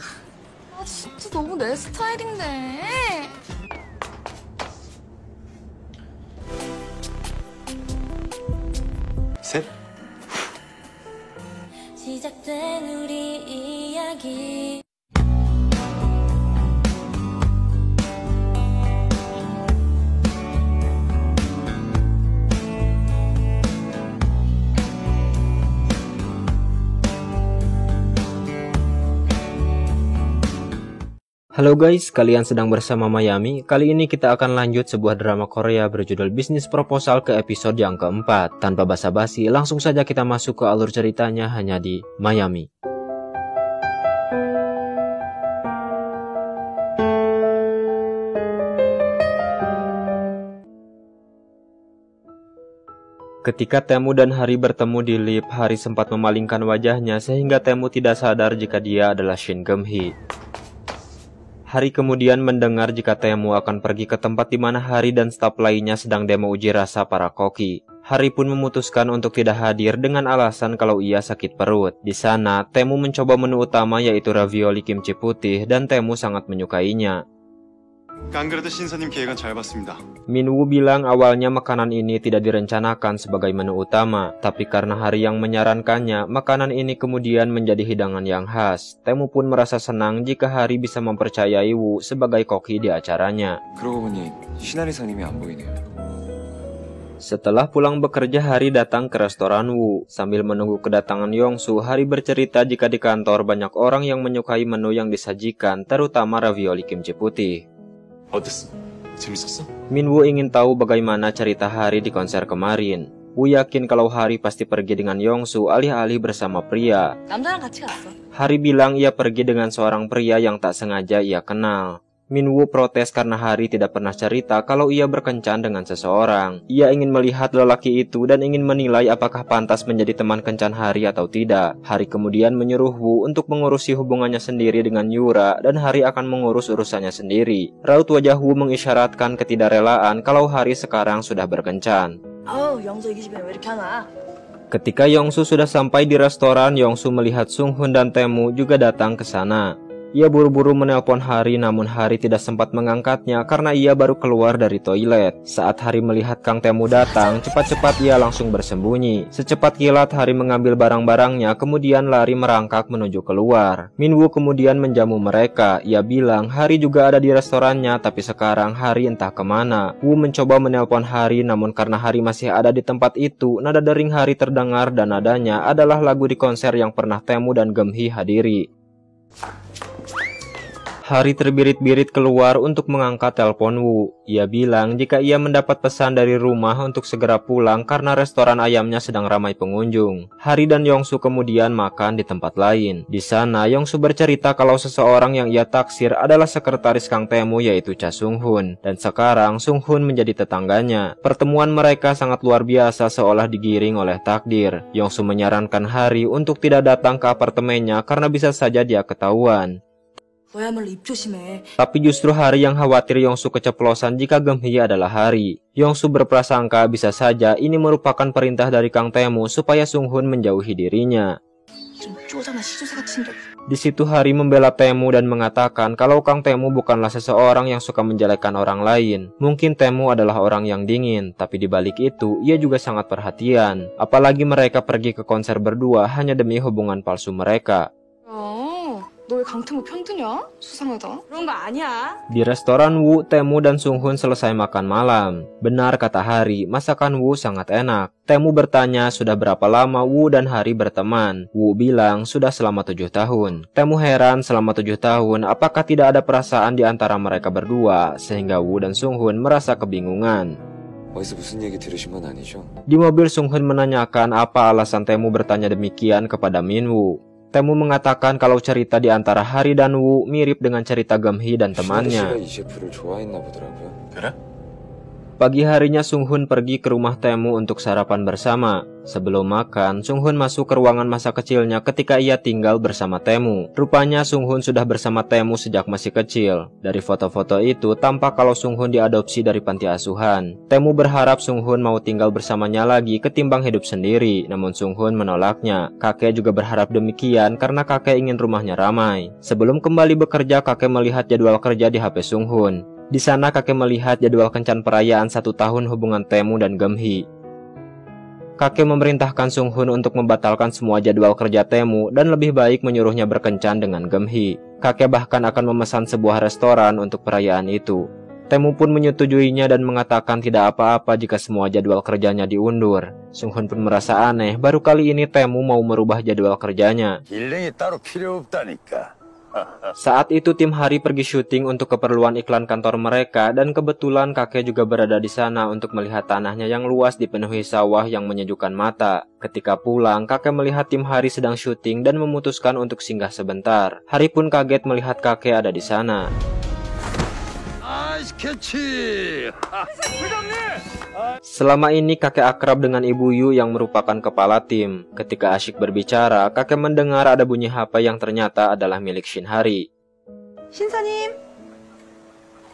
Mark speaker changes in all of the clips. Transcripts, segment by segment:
Speaker 1: 아, 진짜 너무 내 스타일인데.
Speaker 2: 셋.
Speaker 3: 시작된 우리 이야기.
Speaker 4: Halo guys, kalian sedang bersama Mayami. Kali ini kita akan lanjut sebuah drama Korea berjudul Bisnis Proposal ke episode yang keempat. Tanpa basa-basi, langsung saja kita masuk ke alur ceritanya hanya di Mayami. Ketika Taemu dan Hari bertemu di lift, Hari sempat memalingkan wajahnya sehingga Taemu tidak sadar jika dia adalah Shin Geum-hee. Hari kemudian mendengar jika Taemu akan pergi ke tempat di mana Hari dan staf lainnya sedang demo uji rasa para koki. Hari pun memutuskan untuk tidak hadir dengan alasan kalau ia sakit perut. Di sana, Taemu mencoba menu utama yaitu ravioli kimchi putih dan Taemu sangat menyukainya.
Speaker 2: 안 그래도 신사님 계획은 잘 봤습니다.
Speaker 4: Minwoo bilang awalnya makanan ini tidak direncanakan sebagai menu utama, tapi karena Hari yang menyarankannya, makanan ini kemudian menjadi hidangan yang khas. Taemu pun merasa senang jika Hari bisa mempercayai Woo sebagai koki di acaranya.
Speaker 2: 그러고 보니 신하리 상님이 안 보이네요.
Speaker 4: Setelah pulang bekerja, Hari datang ke restoran Woo. Sambil menunggu kedatangan Yongsu, Hari bercerita jika di kantor banyak orang yang menyukai menu yang disajikan, terutama ravioli kimchi putih.
Speaker 2: 어땠어? 재밌었어?
Speaker 4: Minwoo ingin tahu bagaimana cerita Hari di konser kemarin. Woo yakin kalau Hari pasti pergi dengan Yongsu alih-alih bersama pria.
Speaker 1: 남자랑 같이 갔어.
Speaker 4: Hari bilang ia pergi dengan seorang pria yang tak sengaja ia kenal. Minwoo protes karena Hari tidak pernah cerita kalau ia berkencan dengan seseorang. Ia ingin melihat lelaki itu dan ingin menilai apakah pantas menjadi teman kencan Hari atau tidak. Hari kemudian menyuruh Woo untuk mengurusi hubungannya sendiri dengan Yura dan Hari akan mengurus urusannya sendiri. Raut wajah Woo mengisyaratkan ketidakrelaan kalau Hari sekarang sudah berkencan.
Speaker 1: 영수 이 집에 왜 이렇게 하나?
Speaker 4: Ketika Yongsu sudah sampai di restoran, Yongsu melihat Sunghun dan Taemu juga datang ke sana. Ia buru-buru menelpon Hari, namun Hari tidak sempat mengangkatnya karena ia baru keluar dari toilet. Saat Hari melihat Kang Taemu datang, cepat-cepat ia langsung bersembunyi. Secepat kilat Hari mengambil barang-barangnya, kemudian lari merangkak menuju keluar. Minwoo kemudian menjamu mereka. Ia bilang Hari juga ada di restorannya, tapi sekarang Hari entah kemana. Woo mencoba menelpon Hari, namun karena Hari masih ada di tempat itu, nada dering Hari terdengar dan nadanya adalah lagu di konser yang pernah Taemu dan Geum-hee hadiri. Hari terbirit-birit keluar untuk mengangkat telepon Woo. Ia bilang jika ia mendapat pesan dari rumah untuk segera pulang karena restoran ayamnya sedang ramai pengunjung. Hari dan Yongsu kemudian makan di tempat lain. Di sana, Yongsu bercerita kalau seseorang yang ia taksir adalah sekretaris Kang Taemu yaitu Cha Sunghun. Dan sekarang Sunghun menjadi tetangganya. Pertemuan mereka sangat luar biasa seolah digiring oleh takdir. Yongsu menyarankan Hari untuk tidak datang ke apartemennya karena bisa saja dia ketahuan.
Speaker 1: 너야말로 입 조심해.
Speaker 4: Tapi justru Hari yang khawatir Yongsu keceplosan jika Geum-hee adalah Hari. Yongsu berprasangka bisa saja ini merupakan perintah dari Kang Taemu supaya Sunghun menjauhi dirinya.
Speaker 1: 이런 쪼잔한 시조새 같은 년.
Speaker 4: Di situ Hari membela Taemu dan mengatakan kalau Kang Taemu bukanlah seseorang yang suka menjelekkan orang lain. Mungkin Taemu adalah orang yang dingin, tapi di balik itu ia juga sangat perhatian. Apalagi mereka pergi ke konser berdua hanya demi hubungan palsu mereka.
Speaker 1: 너 왜 강태모 편드냐? 수상하다. 그런 거 아니야.
Speaker 4: Di restoran Woo, Taemu dan Sunghun selesai makan malam. Benar kata Hari, masakan Woo sangat enak. Taemu bertanya sudah berapa lama Woo dan Hari berteman. Woo bilang sudah selama 7 tahun. Taemu heran selama 7 tahun apakah tidak ada perasaan di antara mereka berdua, sehingga Woo dan Sunghun merasa kebingungan.
Speaker 2: 어디서 무슨 얘기 들으신 건 아니죠?
Speaker 4: Di mobil Sunghun menanyakan apa alasan Taemu bertanya demikian kepada Minwoo. Taemu mengatakan kalau cerita di antara Hari dan Woo mirip dengan cerita Geum-hee dan temannya.
Speaker 2: 이 셰프를 좋아했나 보더라고요. 그래?
Speaker 4: Pagi harinya Sung Hun pergi ke rumah Taemu untuk sarapan bersama. Sebelum makan, Sung Hun masuk ke ruangan masa kecilnya ketika ia tinggal bersama Taemu. Rupanya Sung Hun sudah bersama Taemu sejak masih kecil. Dari foto-foto itu, tampak kalau Sung Hun diadopsi dari panti asuhan. Taemu berharap Sung Hun mau tinggal bersamanya lagi ketimbang hidup sendiri, namun Sung Hun menolaknya. Kakek juga berharap demikian karena kakek ingin rumahnya ramai. Sebelum kembali bekerja, kakek melihat jadwal kerja di HP Sung Hun. Di sana kakek melihat jadwal kencan perayaan 1 tahun hubungan Taemu dan Geum-hee. Kakek memerintahkan Sung Hun untuk membatalkan semua jadwal kerja Taemu dan lebih baik menyuruhnya berkencan dengan Geum-hee. Kakek bahkan akan memesan sebuah restoran untuk perayaan itu. Taemu pun menyetujuinya dan mengatakan tidak apa-apa jika semua jadwal kerjanya diundur. Sung Hun pun merasa aneh, baru kali ini Taemu mau merubah jadwal kerjanya.
Speaker 5: 일령이 따로 필요 없다니까.
Speaker 4: Saat itu tim Hari pergi syuting untuk keperluan iklan kantor mereka dan kebetulan kakek juga berada di sana untuk melihat tanahnya yang luas dipenuhi sawah yang menyejukkan mata. Ketika pulang, kakek melihat tim Hari sedang syuting dan memutuskan untuk singgah sebentar. Hari pun kaget melihat kakek ada di sana.
Speaker 5: 나이스 캐치!
Speaker 4: Selama ini kakek akrab dengan Ibu Yu yang merupakan kepala tim. Ketika asyik berbicara, kakek mendengar ada bunyi HP yang ternyata adalah milik Shin Hari.
Speaker 1: 신사님.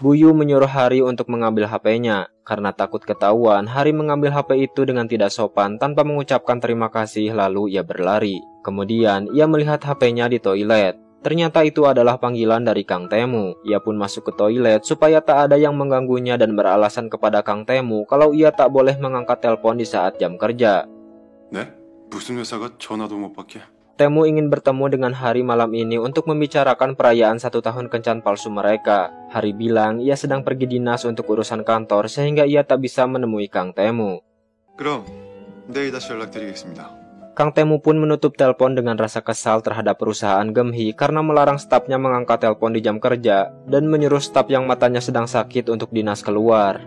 Speaker 4: Bu Yu menyuruh Hari untuk mengambil HP-nya. Karena takut ketahuan, Hari mengambil HP itu dengan tidak sopan tanpa mengucapkan terima kasih lalu ia berlari. Kemudian ia melihat HP-nya di toilet. Ternyata itu adalah panggilan dari Kang Taemu. Ia pun masuk ke toilet supaya tak ada yang mengganggunya dan beralasan kepada Kang Taemu kalau ia tak boleh mengangkat telepon di saat jam kerja.
Speaker 2: 네? 무슨 회사가 전화도 못 받게?
Speaker 4: Taemu ingin bertemu dengan Hari malam ini untuk membicarakan perayaan 1 tahun kencan palsu mereka. Hari bilang ia sedang pergi dinas untuk urusan kantor sehingga ia tak bisa menemui Kang Taemu.
Speaker 2: 그럼 내일 다시 연락드리겠습니다.
Speaker 4: Kang Taemu pun menutup telepon dengan rasa kesal terhadap perusahaan Geum-hee karena melarang stafnya mengangkat telepon di jam kerja dan menyuruh staf yang matanya sedang sakit untuk dinas keluar.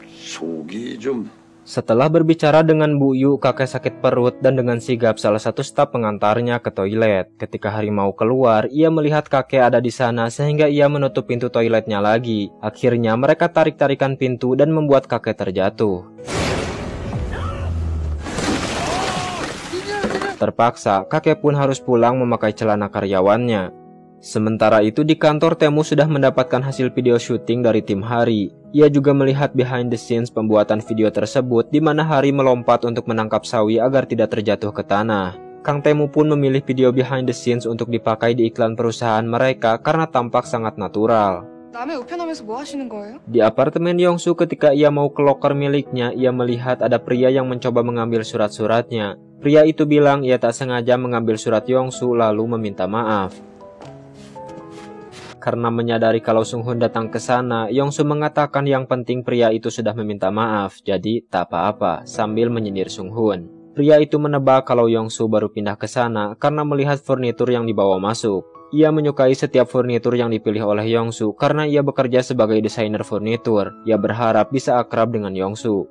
Speaker 5: 속이 좀
Speaker 4: Setelah berbicara dengan Bu Yu, kakek sakit perut dan dengan sigap salah satu staf pengantarnya ke toilet. Ketika Hari mau keluar, ia melihat kakek ada di sana sehingga ia menutup pintu toiletnya lagi. Akhirnya mereka tarik-tarikan pintu dan membuat kakek terjatuh. Terpaksa, kakek pun harus pulang memakai celana karyawannya. Sementara itu di kantor Taemu sudah mendapatkan hasil video syuting dari tim Hari. Ia juga melihat behind the scenes pembuatan video tersebut di mana Hari melompat untuk menangkap sawi agar tidak terjatuh ke tanah. Kang Taemu pun memilih video behind the scenes untuk dipakai di iklan perusahaan mereka karena tampak sangat natural.
Speaker 1: 남의 우편함에서 뭐 하시는 거예요?
Speaker 4: Di apartemen Yongsu ketika ia mau ke loker miliknya, ia melihat ada pria yang mencoba mengambil surat-suratnya. Pria itu bilang ia tak sengaja mengambil surat Yongsu lalu meminta maaf. Karena menyadari kalau Sung Hun datang ke sana, Yongsu mengatakan yang penting pria itu sudah meminta maaf, jadi tak apa-apa, sambil menyindir Sung Hun. Pria itu menebak kalau Yongsu baru pindah ke sana karena melihat furnitur yang dibawa masuk. Ia menyukai setiap furnitur yang dipilih oleh Yongsu karena ia bekerja sebagai desainer furnitur. Ia berharap bisa akrab dengan Yongsu.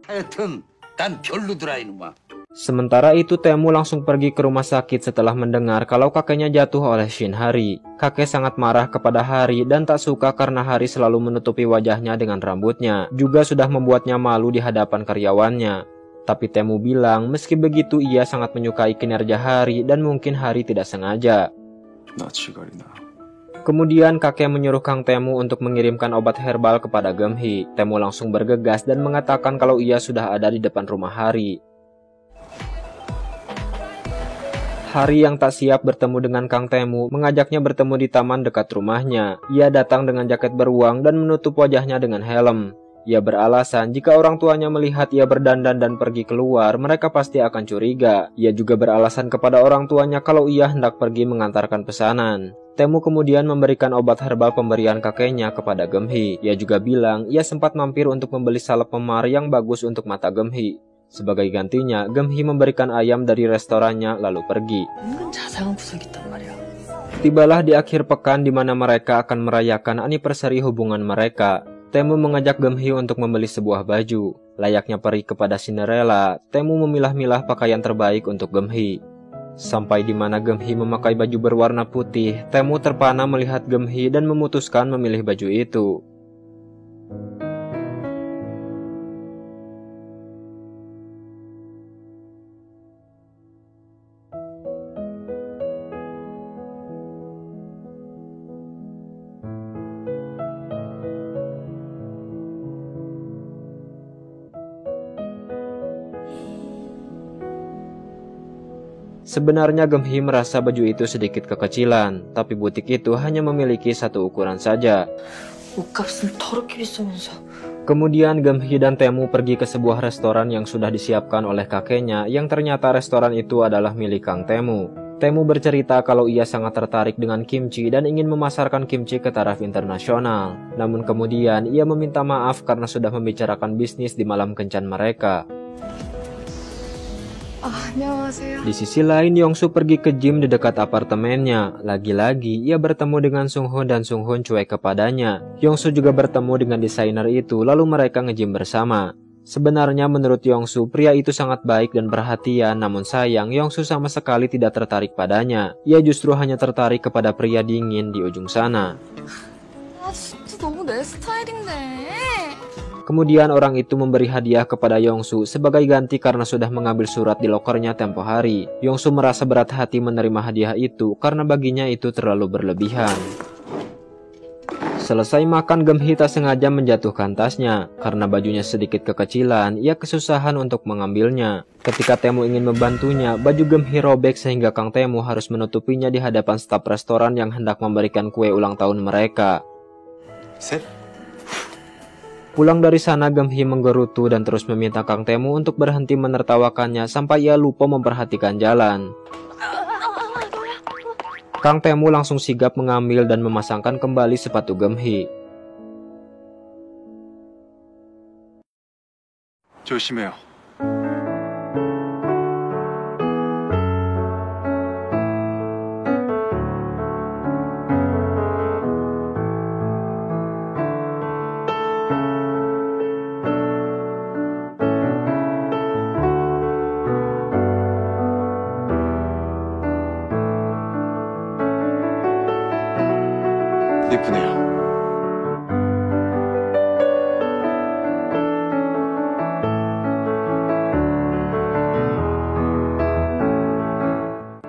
Speaker 5: 하여튼 난 별로더라 이놈아.
Speaker 4: Sementara itu Taemu langsung pergi ke rumah sakit setelah mendengar kalau kakeknya jatuh oleh Shin Hari. Kakek sangat marah kepada Hari dan tak suka karena Hari selalu menutupi wajahnya dengan rambutnya. Juga sudah membuatnya malu di hadapan karyawannya. Tapi Taemu bilang meski begitu ia sangat menyukai kinerja Hari dan mungkin Hari tidak sengaja.
Speaker 2: 나 지갈이나.
Speaker 4: Kemudian kakek menyuruh Kang Taemu untuk mengirimkan obat herbal kepada Geum-hee. Taemu langsung bergegas dan mengatakan kalau ia sudah ada di depan rumah Hari. Hari yang tak siap bertemu dengan Kang Taemu mengajaknya bertemu di taman dekat rumahnya. Ia datang dengan jaket beruang dan menutup wajahnya dengan helm. Ia beralasan jika orang tuanya melihat ia berdandan dan pergi keluar, mereka pasti akan curiga. Ia juga beralasan kepada orang tuanya kalau ia hendak pergi mengantarkan pesanan. Taemu kemudian memberikan obat herbal pemberian kakeknya kepada Geum-hee. Ia juga bilang ia sempat mampir untuk membeli salep memar yang bagus untuk mata Geum-hee. Sebagai gantinya, Geum-hee memberikan ayam dari restorannya lalu pergi.
Speaker 1: 은근 자상한 구석이 있단 말이야.
Speaker 4: Tibalah di akhir pekan di mana mereka akan merayakan anniversary hubungan mereka. Taemu mengajak Geum-hee untuk membeli sebuah baju. Layaknya peri kepada Cinderella, Taemu memilah-milah pakaian terbaik untuk Geum-hee. Sampai di mana Geum-hee memakai baju berwarna putih, Taemu terpana melihat Geum-hee dan memutuskan memilih baju itu. Sebenarnya Gemhi merasa baju itu sedikit kekecilan, tapi butik itu hanya memiliki satu ukuran saja.
Speaker 3: 옷값은 더럽게 비싸면서.
Speaker 4: Kemudian Gemhi dan Taemu pergi ke sebuah restoran yang sudah disiapkan oleh kakeknya, yang ternyata restoran itu adalah milik Kang Taemu. Taemu bercerita kalau ia sangat tertarik dengan kimchi dan ingin memasarkan kimchi ke taraf internasional. Namun kemudian ia meminta maaf karena sudah membicarakan bisnis di malam kencan mereka.
Speaker 1: 안녕하세요.
Speaker 4: Di sisi lain, Yongsu pergi ke gym di dekat apartemennya. Lagi-lagi, ia bertemu dengan Sunghun dan Sunghun cuek kepadanya. Yongsu juga bertemu dengan desainer itu, lalu mereka nge-gym bersama. Sebenarnya menurut Yongsu, pria itu sangat baik dan perhatian, namun sayang Yongsu sama sekali tidak tertarik padanya. Ia justru hanya tertarik kepada pria dingin di ujung sana.
Speaker 1: 아, 진짜 너무 내 스타일인데.
Speaker 4: Kemudian orang itu memberi hadiah kepada Yongsu sebagai ganti karena sudah mengambil surat di lokernya tempo hari. Yongsu merasa berat hati menerima hadiah itu karena baginya itu terlalu berlebihan. Selesai makan, Gemhi tak sengaja menjatuhkan tasnya. Karena bajunya sedikit kekecilan, ia kesusahan untuk mengambilnya. Ketika Taemu ingin membantunya, baju Gemhi robek sehingga Kang Taemu harus menutupinya di hadapan staf restoran yang hendak memberikan kue ulang tahun mereka.
Speaker 2: 셋.
Speaker 4: Pulang dari sana, Gemhi menggerutu dan terus meminta Kang Taemu untuk berhenti menertawakannya sampai ia lupa memperhatikan jalan. Kang Taemu langsung sigap mengambil dan memasangkan kembali sepatu Gemhi.
Speaker 2: 조심해요. 예쁘네요.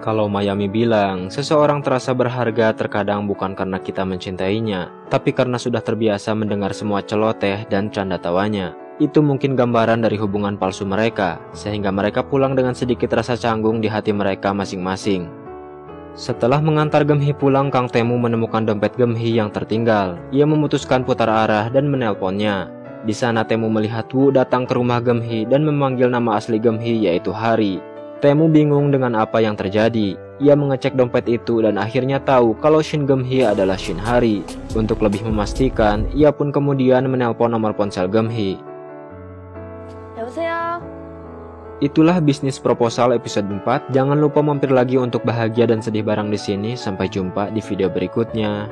Speaker 4: Kalau Mayami bilang, seseorang terasa berharga terkadang bukan karena kita mencintainya, tapi karena sudah terbiasa mendengar semua celoteh dan canda tawanya. Itu mungkin gambaran dari hubungan palsu mereka, sehingga mereka pulang dengan sedikit rasa canggung di hati mereka masing-masing. Setelah mengantar Gemhi pulang, Kang Taemu menemukan dompet Gemhi yang tertinggal. Ia memutuskan putar arah dan menelponnya. Di sana Taemu melihat Wu datang ke rumah Gemhi dan memanggil nama asli Gemhi yaitu Hari. Taemu bingung dengan apa yang terjadi. Ia mengecek dompet itu dan akhirnya tahu kalau Shin Gemhi adalah Shin Hari. Untuk lebih memastikan, ia pun kemudian menelpon nomor ponsel Gemhi.
Speaker 3: 여보세요?
Speaker 4: Itulah bisnis proposal episode 4. Jangan lupa mampir lagi untuk bahagia dan sedih bareng di sini. Sampai jumpa di video berikutnya.